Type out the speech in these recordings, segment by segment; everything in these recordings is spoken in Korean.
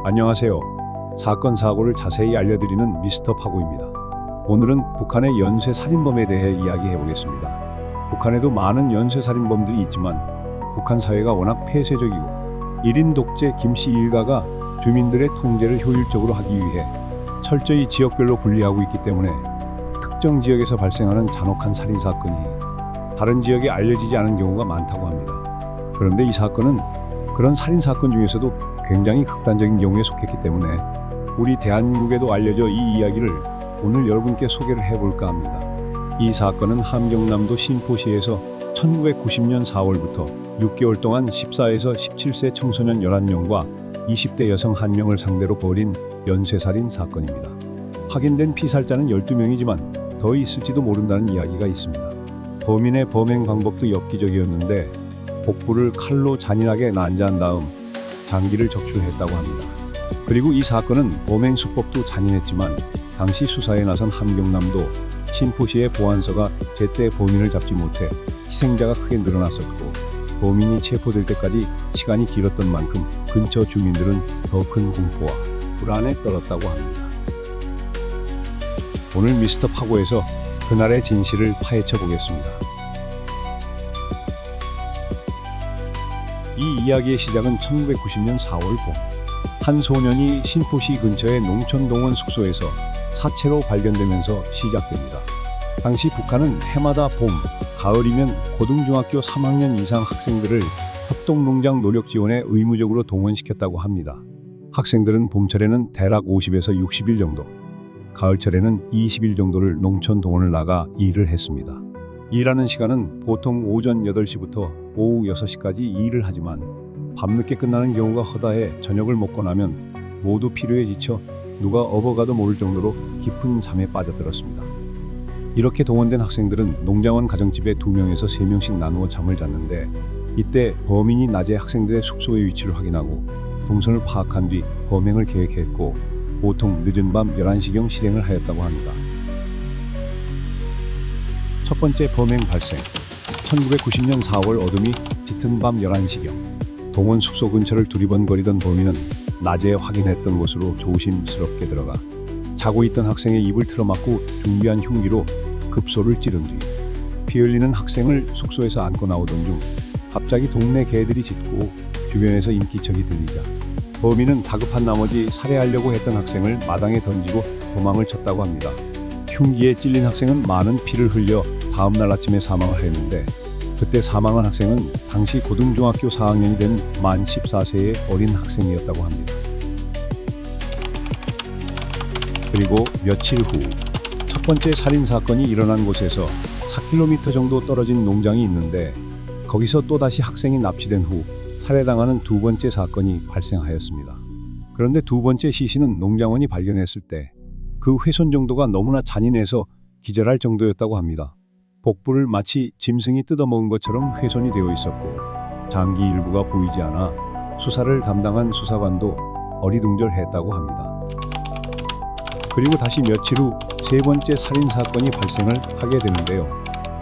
안녕하세요. 사건 사고를 자세히 알려드리는 미스터 파고입니다. 오늘은 북한의 연쇄 살인범에 대해 이야기해 보겠습니다. 북한에도 많은 연쇄 살인범들이 있지만 북한 사회가 워낙 폐쇄적이고 1인 독재 김씨 일가가 주민들의 통제를 효율적으로 하기 위해 철저히 지역별로 분리하고 있기 때문에 특정 지역에서 발생하는 잔혹한 살인 사건이 다른 지역에 알려지지 않은 경우가 많다고 합니다. 그런데 이 사건은 그런 살인 사건 중에서도 굉장히 극단적인 경우에 속했기 때문에 우리 대한민국에도 알려져 이 이야기를 오늘 여러분께 소개를 해볼까 합니다. 이 사건은 함경남도 신포시에서 1990년 4월부터 6개월 동안 14에서 17세 청소년 11명과 20대 여성 1명을 상대로 벌인 연쇄살인 사건입니다. 확인된 피살자는 12명이지만 더 있을지도 모른다는 이야기가 있습니다. 범인의 범행 방법도 엽기적이었는데 복부를 칼로 잔인하게 난자한 다음 장기를 적출했다고 합니다. 그리고 이 사건은 범행 수법도 잔인했지만 당시 수사에 나선 함경남도 신포시의 보안서가 제때 범인을 잡지 못해 희생자가 크게 늘어났었고 범인이 체포될 때까지 시간이 길었던 만큼 근처 주민들은 더 큰 공포와 불안에 떨었다고 합니다. 오늘 미스터 파고에서 그날의 진실을 파헤쳐 보겠습니다. 이 이야기의 시작은 1990년 4월 봄, 한 소년이 신포시 근처의 농촌동원 숙소에서 사체로 발견되면서 시작됩니다. 당시 북한은 해마다 봄, 가을이면 고등중학교 3학년 이상 학생들을 협동농장 노력 지원에 의무적으로 동원시켰다고 합니다. 학생들은 봄철에는 대략 50에서 60일 정도, 가을철에는 20일 정도를 농촌 동원을 나가 일을 했습니다. 일하는 시간은 보통 오전 8시부터 오후 6시까지 일을 하지만 밤늦게 끝나는 경우가 허다해 저녁을 먹고 나면 모두 피로에 지쳐 누가 업어가도 모를 정도로 깊은 잠에 빠져들었습니다. 이렇게 동원된 학생들은 농장원 가정집에 2명에서 3명씩 나누어 잠을 잤는데 이때 범인이 낮에 학생들의 숙소의 위치를 확인하고 동선을 파악한 뒤 범행을 계획했고 보통 늦은 밤 11시경 실행을 하였다고 합니다. 첫 번째 범행 발생. 1990년 4월 어둠이 짙은 밤 11시경 동원 숙소 근처를 두리번거리던 범인은 낮에 확인했던 곳으로 조심스럽게 들어가 자고 있던 학생의 입을 틀어막고 준비한 흉기로 급소를 찌른 뒤 피 흘리는 학생을 숙소에서 안고 나오던 중 갑자기 동네 개들이 짖고 주변에서 인기척이 들리자 범인은 다급한 나머지 살해하려고 했던 학생을 마당에 던지고 도망을 쳤다고 합니다. 흉기에 찔린 학생은 많은 피를 흘려 다음날 아침에 사망을 했는데 그때 사망한 학생은 당시 고등중학교 4학년이 된 만 14세의 어린 학생이었다고 합니다. 그리고 며칠 후 첫 번째 살인 사건이 일어난 곳에서 4km 정도 떨어진 농장이 있는데 거기서 또다시 학생이 납치된 후 살해당하는 두 번째 사건이 발생하였습니다. 그런데 두 번째 시신은 농장원이 발견했을 때 그 훼손 정도가 너무나 잔인해서 기절할 정도였다고 합니다. 복부를 마치 짐승이 뜯어먹은 것처럼 훼손이 되어 있었고 장기 일부가 보이지 않아 수사를 담당한 수사관도 어리둥절했다고 합니다. 그리고 다시 며칠 후 세 번째 살인 사건이 발생을 하게 되는데요.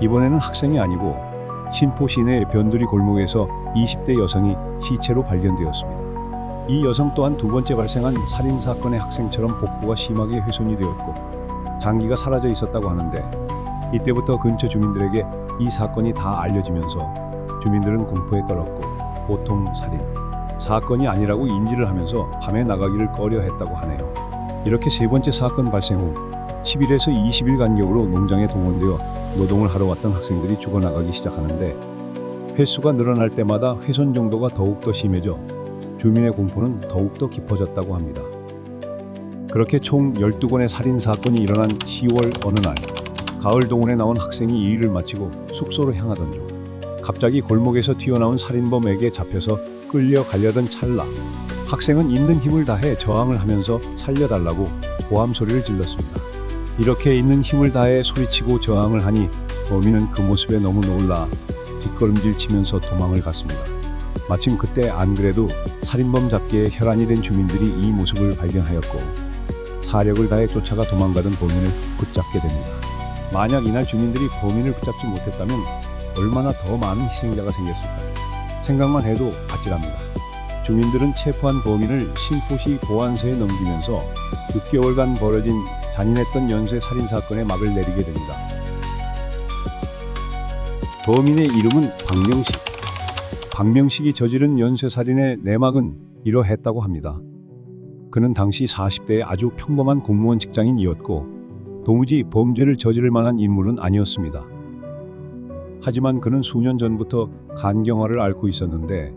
이번에는 학생이 아니고 신포 시내 변두리 골목에서 20대 여성이 시체로 발견되었습니다. 이 여성 또한 두 번째 발생한 살인 사건의 학생처럼 복부가 심하게 훼손이 되었고 장기가 사라져 있었다고 하는데 이때부터 근처 주민들에게 이 사건이 다 알려지면서 주민들은 공포에 떨었고 보통 살인 사건이 아니라고 인지를 하면서 밤에 나가기를 꺼려했다고 하네요. 이렇게 세 번째 사건 발생 후 10일에서 20일 간격으로 농장에 동원되어 노동을 하러 왔던 학생들이 죽어나가기 시작하는데 횟수가 늘어날 때마다 훼손 정도가 더욱더 심해져 주민의 공포는 더욱더 깊어졌다고 합니다. 그렇게 총 12건의 살인 사건이 일어난 10월 어느 날 가을 동원에 나온 학생이 일을 마치고 숙소로 향하던 중 갑자기 골목에서 튀어나온 살인범에게 잡혀서 끌려가려던 찰나 학생은 있는 힘을 다해 저항을 하면서 살려달라고 고함 소리를 질렀습니다. 이렇게 있는 힘을 다해 소리치고 저항을 하니 범인은 그 모습에 너무 놀라 뒷걸음질 치면서 도망을 갔습니다. 마침 그때 안 그래도 살인범 잡기에 혈안이 된 주민들이 이 모습을 발견하였고 사력을 다해 쫓아가 도망가던 범인을 붙잡게 됩니다. 만약 이날 주민들이 범인을 붙잡지 못했다면 얼마나 더 많은 희생자가 생겼을까요? 생각만 해도 아찔합니다. 주민들은 체포한 범인을 신포시 보안소에 넘기면서 6개월간 벌어진 잔인했던 연쇄 살인 사건에 막을 내리게 됩니다. 범인의 이름은 박명식. 박명식이 저지른 연쇄 살인의 내막은 이러했다고 합니다. 그는 당시 40대의 아주 평범한 공무원 직장인이었고 도무지 범죄를 저지를 만한 인물은 아니었습니다. 하지만 그는 수년 전부터 간경화를 앓고 있었는데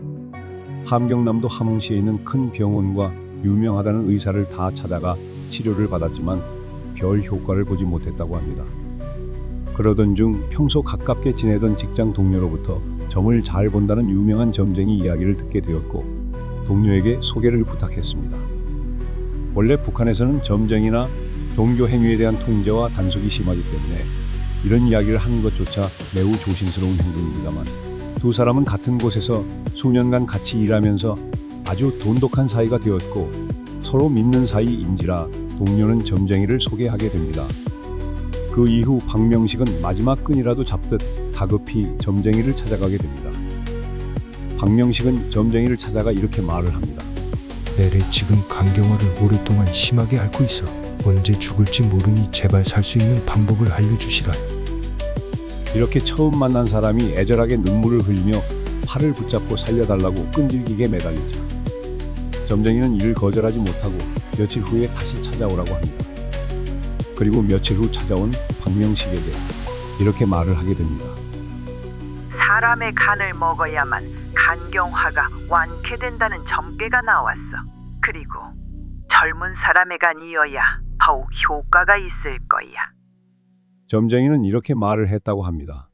함경남도 함흥시에 있는 큰 병원과 유명하다는 의사를 다 찾아가 치료를 받았지만 별 효과를 보지 못했다고 합니다. 그러던 중 평소 가깝게 지내던 직장 동료로부터 점을 잘 본다는 유명한 점쟁이 이야기를 듣게 되었고 동료에게 소개를 부탁했습니다. 원래 북한에서는 점쟁이나 종교 행위에 대한 통제와 단속이 심하기 때문에 이런 이야기를 하는 것조차 매우 조심스러운 행동입니다만 두 사람은 같은 곳에서 수년간 같이 일하면서 아주 돈독한 사이가 되었고 서로 믿는 사이인지라 동료는 점쟁이를 소개하게 됩니다. 그 이후 박명식은 마지막 끈이라도 잡듯 다급히 점쟁이를 찾아가게 됩니다. 박명식은 점쟁이를 찾아가 이렇게 말을 합니다. 내래 지금 간경화를 오랫동안 심하게 앓고 있어. 언제 죽을지 모르니 제발 살 수 있는 방법을 알려주시라. 이렇게 처음 만난 사람이 애절하게 눈물을 흘리며 팔을 붙잡고 살려달라고 끈질기게 매달리자 점쟁이는 이를 거절하지 못하고 며칠 후에 다시 찾아오라고 합니다. 그리고 며칠 후 찾아온 박명식에게 이렇게 말을 하게 됩니다. 사람의 간을 먹어야만 간경화가 완쾌된다는 점괘가 나왔어. 그리고 젊은 사람의 간이어야 더욱 효과가 있을 거야. 점쟁이는 이렇게 말을 했다고 합니다.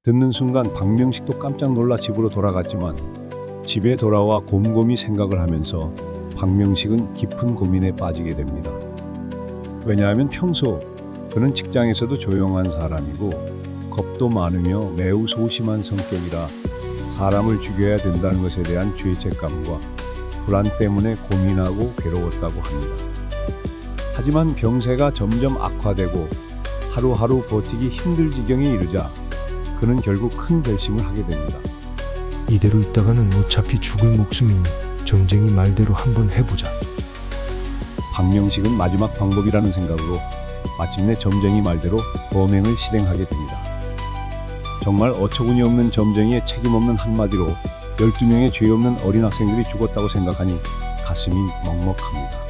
듣는 순간 박명식도 깜짝 놀라 집으로 돌아갔지만 집에 돌아와 곰곰이 생각을 하면서 박명식은 깊은 고민에 빠지게 됩니다. 왜냐하면 평소 그는 직장에서도 조용한 사람이고 겁도 많으며 매우 소심한 성격이라 사람을 죽여야 된다는 것에 대한 죄책감과 불안 때문에 고민하고 괴로웠다고 합니다. 하지만 병세가 점점 악화되고 하루하루 버티기 힘들 지경에 이르자 그는 결국 큰 결심을 하게 됩니다. 이대로 있다가는 어차피 죽을 목숨이니 점쟁이 말대로 한번 해보자. 박명식은 마지막 방법이라는 생각으로 마침내 점쟁이 말대로 범행을 실행하게 됩니다. 정말 어처구니 없는 점쟁이의 책임없는 한마디로 12명의 죄 없는 어린 학생들이 죽었다고 생각하니 가슴이 먹먹합니다.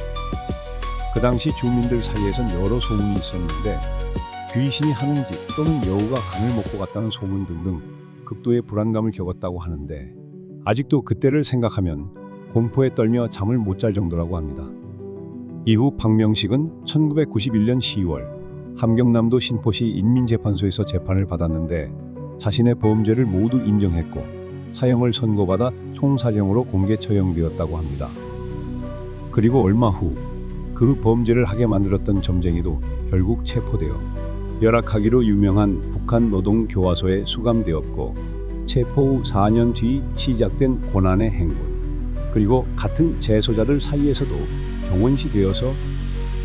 그 당시 주민들 사이에선 여러 소문이 있었는데 귀신이 하는 짓 또는 여우가 간을 먹고 갔다는 소문 등등 극도의 불안감을 겪었다고 하는데 아직도 그때를 생각하면 공포에 떨며 잠을 못 잘 정도라고 합니다. 이후 박명식은 1991년 10월 함경남도 신포시 인민재판소에서 재판을 받았는데 자신의 범죄를 모두 인정했고 사형을 선고받아 총사형으로 공개 처형되었다고 합니다. 그리고 얼마 후 그 범죄를 하게 만들었던 점쟁이도 결국 체포되어 열악하기로 유명한 북한 노동교화소에 수감되었고 체포 후 4년 뒤 시작된 고난의 행군 그리고 같은 재소자들 사이에서도 병원시 되어서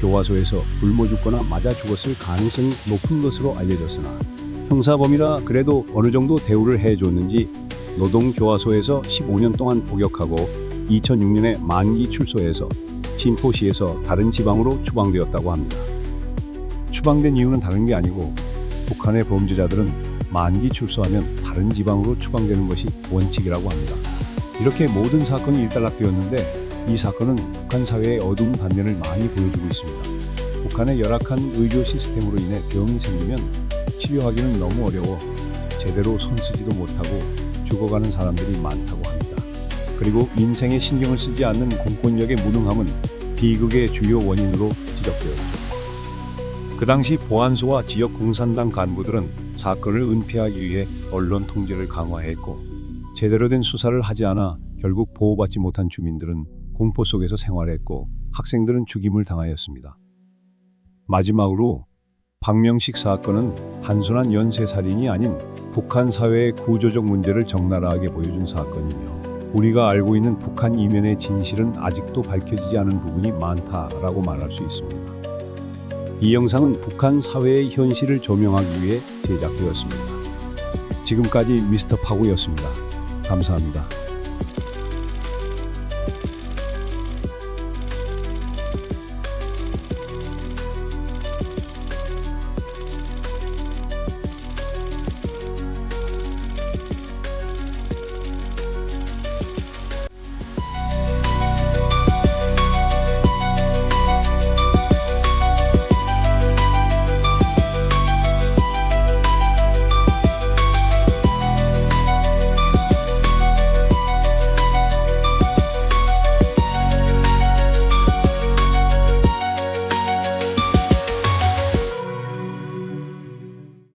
교화소에서 굶어 죽거나 맞아 죽었을 가능성이 높은 것으로 알려졌으나 형사범이라 그래도 어느 정도 대우를 해줬는지 노동교화소에서 15년 동안 복역하고 2006년에 만기 출소해서 신포시에서 다른 지방으로 추방되었다고 합니다. 추방된 이유는 다른 게 아니고 북한의 범죄자들은 만기 출소하면 다른 지방으로 추방되는 것이 원칙이라고 합니다. 이렇게 모든 사건이 일단락되었는데 이 사건은 북한 사회의 어두운 단면을 많이 보여주고 있습니다. 북한의 열악한 의료 시스템으로 인해 병이 생기면 치료하기는 너무 어려워 제대로 손쓰지도 못하고 죽어가는 사람들이 많다고 합니다. 그리고 인생에 신경을 쓰지 않는 공권력의 무능함은 비극의 주요 원인으로 지적되었죠. 그 당시 보안소와 지역 공산당 간부들은 사건을 은폐하기 위해 언론 통제를 강화했고 제대로 된 수사를 하지 않아 결국 보호받지 못한 주민들은 공포 속에서 생활했고 학생들은 죽임을 당하였습니다. 마지막으로 박명식 사건은 단순한 연쇄살인이 아닌 북한 사회의 구조적 문제를 적나라하게 보여준 사건이며 우리가 알고 있는 북한 이면의 진실은 아직도 밝혀지지 않은 부분이 많다라고 말할 수 있습니다. 이 영상은 북한 사회의 현실을 조명하기 위해 제작되었습니다. 지금까지 미스터 파고였습니다. 감사합니다.